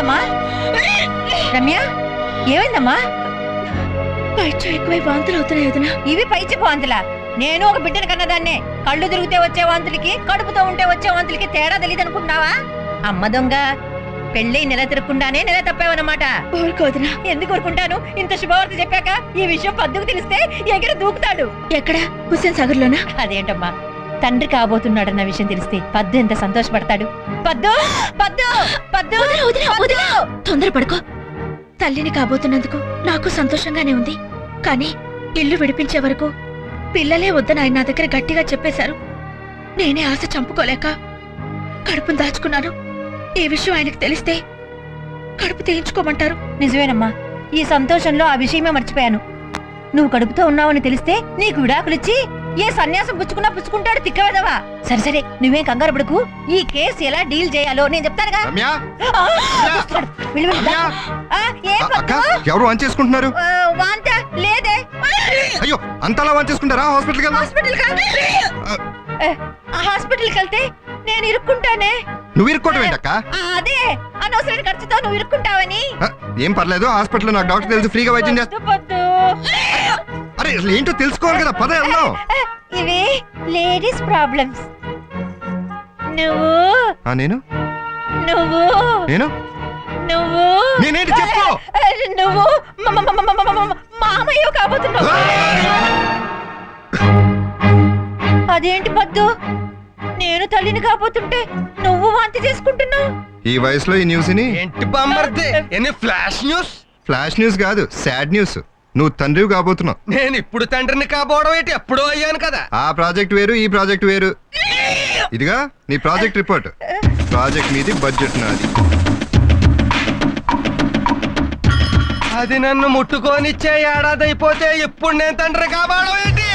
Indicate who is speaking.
Speaker 1: ఏమైందమ్మా రమ్య? ఏమైందమ్మా?
Speaker 2: పైచు ఎక్కువై వాంతులు అవుతున్నాయి వదినా.
Speaker 1: ఇవి పైచి వాంతులా? నేను ఒక బిడ్డను కన్నదాన్నే. కళ్ళు తిరిగితే వచ్చే వాంతులకి, కడుపుతో ఉంటే వచ్చే వాంతులకి తేడా తెలియదు అనుకుంటున్నావా? అమ్మ దొంగ, పెళ్ళి నెల తిరగకుండానే నెల తప్పావన్నమాట.
Speaker 2: ఊరుకోదునా.
Speaker 1: ఎందుకు ఊరుకుంటాను? ఇంత శుభవార్త చెప్పాక ఈ విషయం పద్దుకు తెలిస్తే ఎగిరి దూకుతాడు.
Speaker 2: ఎక్కడ? హుస్సేన్ సాగర్ లోనా?
Speaker 1: అదేంటమ్మా, తండ్రి కాబోతున్నాడన్న విషయం తెలిస్తే పద్దు ఎంత సంతోషపడతాడు. పద్దు పద్దు పద్దు
Speaker 2: తొందరపడుకో. తల్లిని కాబోతున్నందుకు నాకు సంతోషంగానే ఉంది. కానీ ఇల్లు విడిపించే వరకు పిల్లలే వద్దని ఆయన నా దగ్గర గట్టిగా చెప్పేశారు. నేనే ఆశ చంపుకోలేక కడుపును దాచుకున్నాను. ఈ విషయం ఆయనకు తెలిస్తే కడుపు తీయించుకోమంటారు.
Speaker 1: నిజమేనమ్మా, ఈ సంతోషంలో ఆ విషయమే మర్చిపోయాను. నువ్వు కడుపుతో ఉన్నావని తెలిస్తే నీకు విడాకులిచ్చి ఏ సన్యాసం పుచ్చుకుంటాడు తిక్కవేదవా. సరే సరే, నువ్వేం కంగారు పడకు. ఈ కేసు ఎలా డీల్ చేయాలో నేను చెప్తానుగా.
Speaker 3: ఎవరు వాన్ చేసుకుంటున్నారు?
Speaker 1: వాంత లేదే.
Speaker 3: అయ్యో, అంతలా వాన్ చేసుకుంటారా?
Speaker 1: హాస్పిటల్కి వెళ్తే నేను ఇరుక్కుంటానే.
Speaker 3: నువ్వు ఇరుక్కోవటం ఏంటక్క?
Speaker 1: అదే, అనవసరమైన ఖర్చుతో నువ్వు ఇరుక్కుంటావని.
Speaker 3: ఏం పర్లేదు, హాస్పిటల్లో నాకు డాక్టర్ తెలుసు, ఫ్రీగా వైద్యం చేస్తా. అరే ఏంటో తెలుసుకోవాలి కదా, పద వెళ్దాం.
Speaker 1: ఇవి లేడీస్ ప్రాబ్లమ్స్. నువ్వు
Speaker 3: నేను
Speaker 1: నువ్వు
Speaker 3: నేను
Speaker 1: నువ్వు
Speaker 3: నేనేంటి చెప్పు.
Speaker 1: నువ్వు మామయ్య కాబోతున్నావు. అదేంటి పద్దు, నేను తల్లిని కాబోతుంటే నువ్వు వాంతి చేసుకుంటున్నావు?
Speaker 3: ఈ వయసులో ఈ న్యూస్ ని
Speaker 4: ఏంటి బామ్మర్ది? ఎన్ని ఫ్లాష్ న్యూస్?
Speaker 3: ఫ్లాష్ న్యూస్ కాదు, సాడ్ న్యూస్. నువ్వు తండ్రివి కాబోతున్నావు.
Speaker 4: నేను ఇప్పుడు తండ్రిని కాబోవడం ఏంటి? ఎప్పుడో అయ్యాను కదా.
Speaker 3: ఆ ప్రాజెక్ట్ వేరు, ఈ ప్రాజెక్ట్ వేరు. ఇదిగా నీ ప్రాజెక్ట్ రిపోర్ట్. ప్రాజెక్ట్ మీది, బడ్జెట్ నాది.
Speaker 4: అది నన్ను ముట్టుకోనిచ్చే ఏడాది అయిపోతే ఇప్పుడు నేను తండ్రి కాబోవడం ఏంటి?